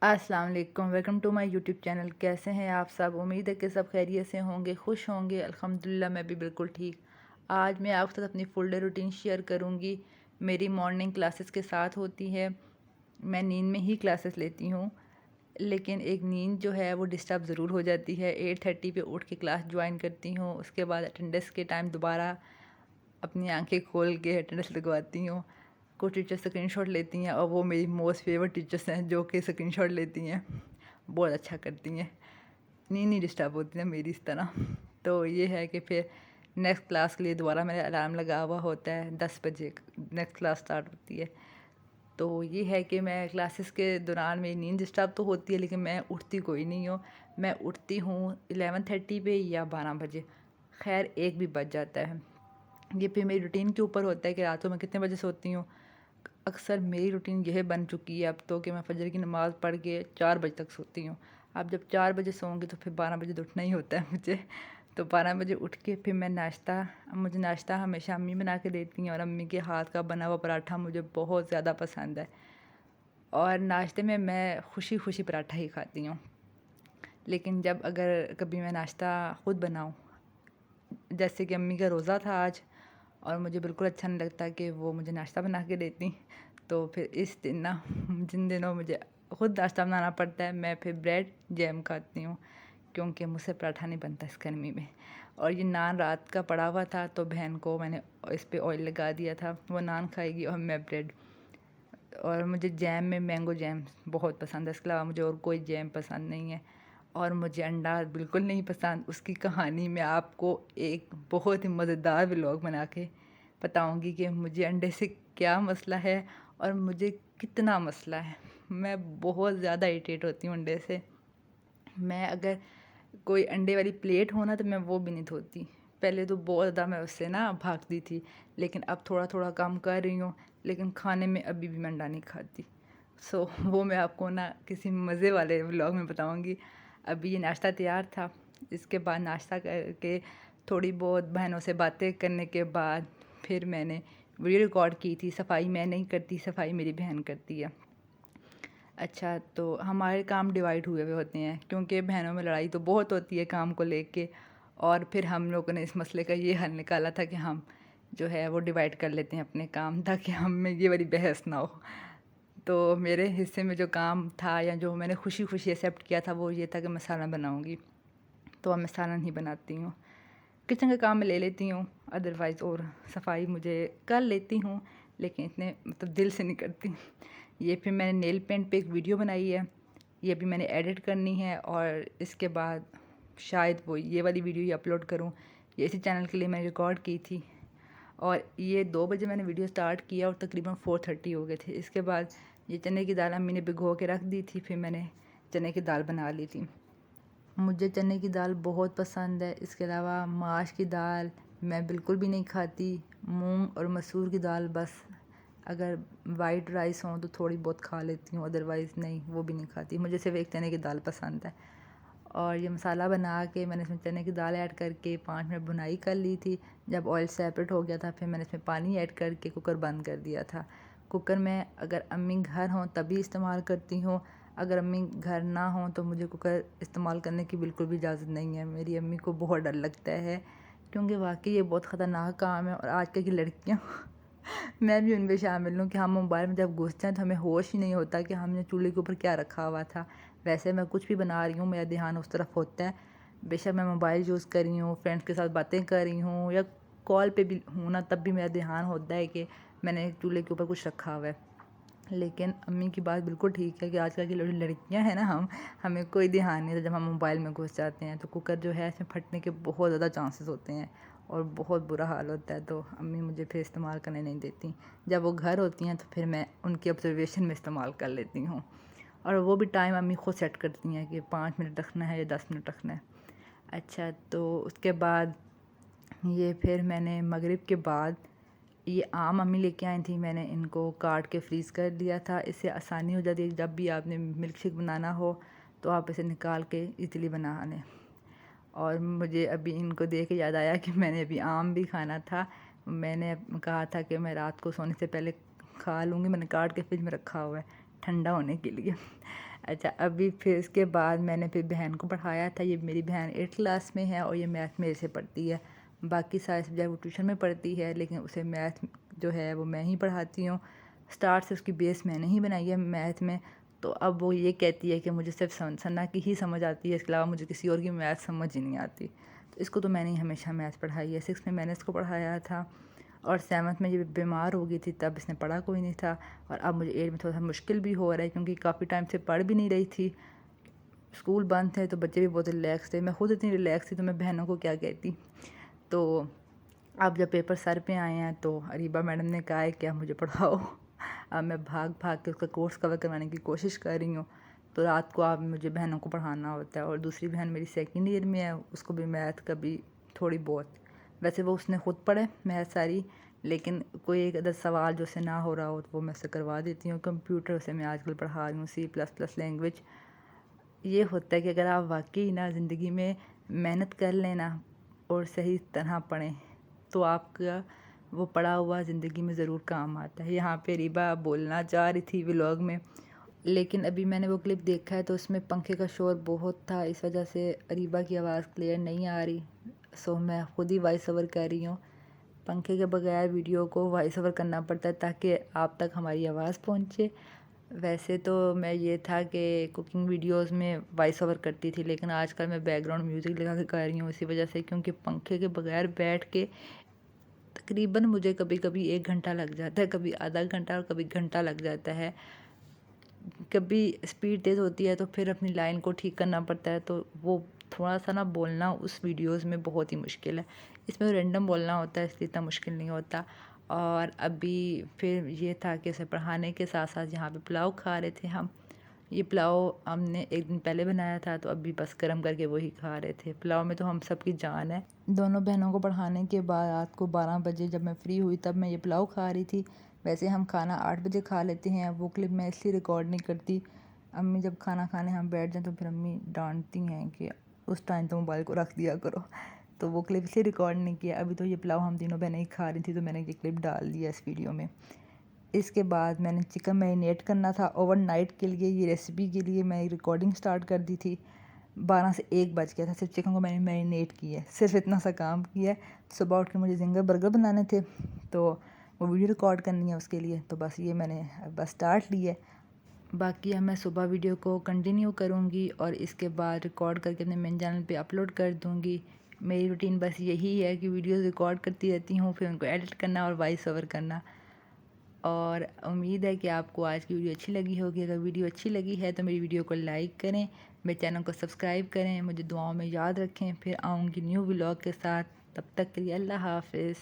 अस्सलाम वालेकुम, welcome to my YouTube channel. कैसे हैं आप सब? उम्मीद है कि सब खैरियत से होंगे, खुश होंगे। अल्हम्दुलिल्लाह मैं भी बिल्कुल ठीक। आज मैं आपके साथ अपनी फुल डे रूटीन शेयर करूंगी। मेरी मॉर्निंग क्लासेस के साथ होती है। मैं नींद में ही क्लासेस लेती हूँ, लेकिन एक नींद जो है वो डिस्टर्ब ज़रूर हो जाती है। 8:30 पे उठ के क्लास ज्वाइन करती हूँ। उसके बाद अटेंडेंस के टाइम दोबारा अपनी आंखें खोल के अटेंडेंस लगवाती हूँ। कुछ टीचर स्क्रीनशॉट लेती हैं और वो मेरी मोस्ट फेवरेट टीचर्स हैं जो कि स्क्रीनशॉट लेती हैं, बहुत अच्छा करती हैं। नींद नहीं डिस्टर्ब होती है मेरी इस तरह। तो ये है कि फिर नेक्स्ट क्लास के लिए दोबारा मेरा अलार्म लगा हुआ होता है। 10 बजे नेक्स्ट क्लास स्टार्ट होती है। तो ये है कि मैं क्लासेस के दौरान मेरी नींद डिस्टर्ब तो होती है, लेकिन मैं उठती कोई नहीं हूँ। मैं उठती हूँ 11:30 पे या 12 बजे, खैर एक भी बज जाता है। ये फिर मेरी रूटीन के ऊपर होता है कि रात को मैं कितने बजे सोती हूँ। अक्सर मेरी रूटीन यह बन चुकी है अब तो कि मैं फजर की नमाज़ पढ़ के 4 बजे तक सोती हूँ। अब जब 4 बजे सोऊंगी तो फिर 12 बजे तो उठना ही होता है मुझे। तो 12 बजे उठ के फिर मैं नाश्ता, मुझे नाश्ता हमेशा अम्मी बना के देती हैं और अम्मी के हाथ का बना हुआ पराठा मुझे बहुत ज़्यादा पसंद है। और नाश्ते में मैं खुशी खुशी पराठा ही खाती हूँ। लेकिन जब अगर कभी मैं नाश्ता ख़ुद बनाऊँ, जैसे कि अम्मी का रोज़ा था आज और मुझे बिल्कुल अच्छा नहीं लगता कि वो मुझे नाश्ता बना के देती, तो फिर इस दिन ना जिन दिनों मुझे ख़ुद नाश्ता बनाना पड़ता है, मैं फिर ब्रेड जैम खाती हूँ, क्योंकि मुझसे पराठा नहीं बनता इस गर्मी में। और ये नान रात का पड़ा हुआ था तो बहन को मैंने इस पे ऑयल लगा दिया था, वो नान खाएगी और मैं ब्रेड। और मुझे जैम में मैंगो जैम बहुत पसंद है, इसके अलावा मुझे और कोई जैम पसंद नहीं है। और मुझे अंडा बिल्कुल नहीं पसंद। उसकी कहानी मैं आपको एक बहुत ही मज़ेदार व्लॉग बना के बताऊंगी कि मुझे अंडे से क्या मसला है और मुझे कितना मसला है। मैं बहुत ज़्यादा इरिटेट होती हूँ अंडे से। मैं अगर कोई अंडे वाली प्लेट हो ना तो मैं वो भी नहीं धोती। पहले तो बहुत ज़्यादा मैं उससे ना भागती थी, लेकिन अब थोड़ा थोड़ा काम कर रही हूँ, लेकिन खाने में अभी भी मैं अंडा नहीं खाती। वो मैं आपको ना किसी मज़े वाले व्लॉग में बताऊँगी। अभी ये नाश्ता तैयार था, इसके बाद नाश्ता करके थोड़ी बहुत बहनों से बातें करने के बाद फिर मैंने वीडियो रिकॉर्ड की थी। सफाई मैं नहीं करती, सफाई मेरी बहन करती है। अच्छा, तो हमारे काम डिवाइड हुए हुए होते हैं, क्योंकि बहनों में लड़ाई तो बहुत होती है काम को लेके। और फिर हम लोगों ने इस मसले का ये हल निकाला था कि हम जो है वो डिवाइड कर लेते हैं अपने काम, ताकि हम में ये वाली बहस ना हो। तो मेरे हिस्से में जो काम था या जो मैंने खुशी खुशी एक्सेप्ट किया था वो ये था कि मैं सालन बनाऊँगी, तो अब मैं सालन ही बनाती हूँ। किचन का काम मैं ले लेती हूँ अदरवाइज़, और सफाई मुझे कर लेती हूँ, लेकिन इतने मतलब दिल से नहीं करती। ये फिर मैंने नेल पेंट पे एक वीडियो बनाई है, ये भी मैंने एडिट करनी है और इसके बाद शायद वो ये वाली वीडियो ही अपलोड करूँ। ये इसी चैनल के लिए मैंने रिकॉर्ड की थी और ये 2 बजे मैंने वीडियो स्टार्ट किया और तकरीबन 4:30 हो गए थे। इसके बाद ये चने की दाल अम्मी ने भिगो के रख दी थी, फिर मैंने चने की दाल बना ली थी। मुझे चने की दाल बहुत पसंद है। इसके अलावा माश की दाल मैं बिल्कुल भी नहीं खाती। मूंग और मसूर की दाल बस अगर वाइट राइस हो तो थोड़ी बहुत खा लेती हूँ, अदरवाइज़ नहीं, वो भी नहीं खाती। मुझे सिर्फ एक चने की दाल पसंद है। और ये मसाला बना के मैंने इसमें चने की दाल ऐड करके 5 मिनट भुनाई कर ली थी। जब ऑयल सेपरेट हो गया था फिर मैंने इसमें पानी ऐड करके कुकर बंद कर दिया था। कुकर में अगर अम्मी घर हों तभी इस्तेमाल करती हूँ, अगर अम्मी घर ना हों तो मुझे कुकर इस्तेमाल करने की बिल्कुल भी इजाज़त नहीं है। मेरी अम्मी को बहुत डर लगता है, क्योंकि वाकई ये बहुत ख़तरनाक काम है। और आजकल की लड़कियाँ मैं भी उनमें शामिल हूँ कि हम मोबाइल में जब घुसते हैं तो हमें होश ही नहीं होता कि हमने चूल्हे के ऊपर क्या रखा हुआ था। वैसे मैं कुछ भी बना रही हूँ मेरा ध्यान उस तरफ होता है, बेशक मैं मोबाइल यूज़ कर रही हूँ, फ्रेंड्स के साथ बातें कर रही हूँ या कॉल पे भी हूँ ना, तब भी मेरा ध्यान होता है कि मैंने चूल्हे के ऊपर कुछ रखा हुआ है। लेकिन अम्मी की बात बिल्कुल ठीक है कि आजकल की लड़कियां हैं ना, हमें कोई ध्यान नहीं था। जब हम मोबाइल में घुस जाते हैं तो कुकर जो है इसमें फटने के बहुत ज़्यादा चांसेस होते हैं और बहुत बुरा हाल होता है। तो अम्मी मुझे फिर इस्तेमाल करने नहीं देती। जब वो घर होती हैं तो फिर मैं उनकी ऑब्जर्वेशन में इस्तेमाल कर लेती हूँ, और वो भी टाइम अम्मी खुद सेट करती हैं कि 5 मिनट रखना है या 10 मिनट रखना है। अच्छा, तो उसके बाद ये फिर मैंने मगरिब के बाद ये आम अम्मी लेके आई थी, मैंने इनको काट के फ्रीज़ कर दिया था। इससे आसानी हो जाती है, जब भी आपने मिल्क शेक बनाना हो तो आप इसे निकाल के इजीली बना लें। और मुझे अभी इनको देख के याद आया कि मैंने अभी आम भी खाना था। मैंने कहा था कि मैं रात को सोने से पहले खा लूँगी, मैंने काट के फ्रिज में रखा हुआ है ठंडा होने के लिए। अच्छा, अभी फिर इसके बाद मैंने फिर बहन को पढ़ाया था। ये मेरी बहन 8th क्लास में है और ये मैथ मेरे से पढ़ती है। बाकी सारे सब्जेक्ट वो ट्यूशन में पढ़ती है, लेकिन उसे मैथ जो है वो मैं ही पढ़ाती हूँ। स्टार्ट से उसकी बेस मैंने ही बनाई है मैथ में। तो अब वो ये कहती है कि मुझे सिर्फ सन्ना की ही समझ आती है, इसके अलावा मुझे किसी और की मैथ समझ ही नहीं आती। तो इसको तो मैंने ही हमेशा मैथ पढ़ाई है। 6th में मैंने इसको पढ़ाया था और 7th में ये बीमार हो गई थी, तब इसने पढ़ा कोई नहीं था। और अब मुझे 8th में थोड़ा सा मुश्किल भी हो रहा है, क्योंकि काफ़ी टाइम से पढ़ भी नहीं रही थी। स्कूल बंद थे तो बच्चे भी बहुत रिलैक्स थे, मैं खुद इतनी रिलैक्स थी तो मैं बहनों को क्या कहती। तो अब जब पेपर सर पे आए हैं तो अरीबा मैडम ने कहा है कि आप मुझे पढ़ाओ। अब मैं भाग भाग के उसका कोर्स कवर करवाने की कोशिश कर रही हूँ। तो रात को अब मुझे बहनों को पढ़ाना होता है। और दूसरी बहन मेरी 2nd ईयर में है, उसको भी मैथ कभी थोड़ी बहुत, वैसे वो उसने खुद पढ़े मैथ सारी, लेकिन कोई एक अदर सवाल जो उसे ना हो रहा हो तो वो मैं उसे करवा देती हूँ। कंप्यूटर उसे मैं आजकल पढ़ा रही हूँ, C++ लैंग्वेज। ये होता है कि अगर आप वाकई ना ज़िंदगी में मेहनत कर लें ना और सही तरह पढ़ें, तो आपका वो पढ़ा हुआ ज़िंदगी में ज़रूर काम आता है। यहाँ पे रीबा बोलना चाह रही थी व्लॉग में, लेकिन अभी मैंने वो क्लिप देखा है तो उसमें पंखे का शोर बहुत था, इस वजह से रीबा की आवाज़ क्लियर नहीं आ रही। सो मैं खुद ही वॉइस ओवर कर रही हूँ। पंखे के बगैर वीडियो को वॉइस ओवर करना पड़ता है ताकि आप तक हमारी आवाज़ पहुँचे। वैसे तो मैं ये था कि कुकिंग वीडियोस में वॉइस ओवर करती थी, लेकिन आजकल मैं बैकग्राउंड म्यूज़िक लगा के कर रही हूँ इसी वजह से, क्योंकि पंखे के बगैर बैठ के तकरीबन मुझे कभी कभी 1 घंटा लग जाता है, कभी आधा घंटा और कभी घंटा लग जाता है। कभी स्पीड तेज़ होती है तो फिर अपनी लाइन को ठीक करना पड़ता है, तो वो थोड़ा सा ना बोलना उस वीडियोस में बहुत ही मुश्किल है। इसमें रैंडम बोलना होता है, इसलिए इतना मुश्किल नहीं होता। और अभी फिर ये था कि उसे पढ़ाने के साथ साथ यहाँ पे पुलाव खा रहे थे हम। ये पुलाव हमने एक दिन पहले बनाया था, तो अभी बस गर्म करके वही खा रहे थे। पुलाव में तो हम सब की जान है। दोनों बहनों को पढ़ाने के बाद रात को 12 बजे जब मैं फ्री हुई तब मैं ये पुलाव खा रही थी। वैसे हम खाना 8 बजे खा लेते हैं, वो क्लिप मैं इसलिए रिकॉर्ड नहीं करती। अम्मी जब खाना खाने हम बैठ जाएं तो फिर अम्मी डांटती हैं कि उस टाइम तो मोबाइल को रख दिया करो। तो वो क्लिप इसलिए रिकॉर्ड नहीं किया। अभी तो ये पुलाव हम तीनों बहनें ही खा रही थी, तो मैंने ये क्लिप डाल दिया इस वीडियो में। इसके बाद मैंने चिकन मैरिनेट करना था ओवरनाइट के लिए। ये रेसिपी के लिए मैं रिकॉर्डिंग स्टार्ट कर दी थी। 12 से 1 बज गया था, सिर्फ चिकन को मैंने मैरिनेट किया है, सिर्फ इतना सा काम किया है। सुबह उठ के मुझे जिंगर बर्गर बनाने थे, तो वो वीडियो रिकॉर्ड करनी है उसके लिए, तो बस ये मैंने बस स्टार्ट ली है। बाकी अब मैं सुबह वीडियो को कंटिन्यू करूँगी और इसके बाद रिकॉर्ड करके अपने मेन चैनल पे अपलोड कर दूँगी। मेरी रूटीन बस यही है कि वीडियोस रिकॉर्ड करती रहती हूँ, फिर उनको एडिट करना और वॉइस ओवर करना। और उम्मीद है कि आपको आज की वीडियो अच्छी लगी होगी। अगर वीडियो अच्छी लगी है तो मेरी वीडियो को लाइक करें, मेरे चैनल को सब्सक्राइब करें, मुझे दुआओं में याद रखें। फिर आऊँगी न्यू व्लॉग के साथ, तब तक के लिए अल्लाह हाफ़िज़।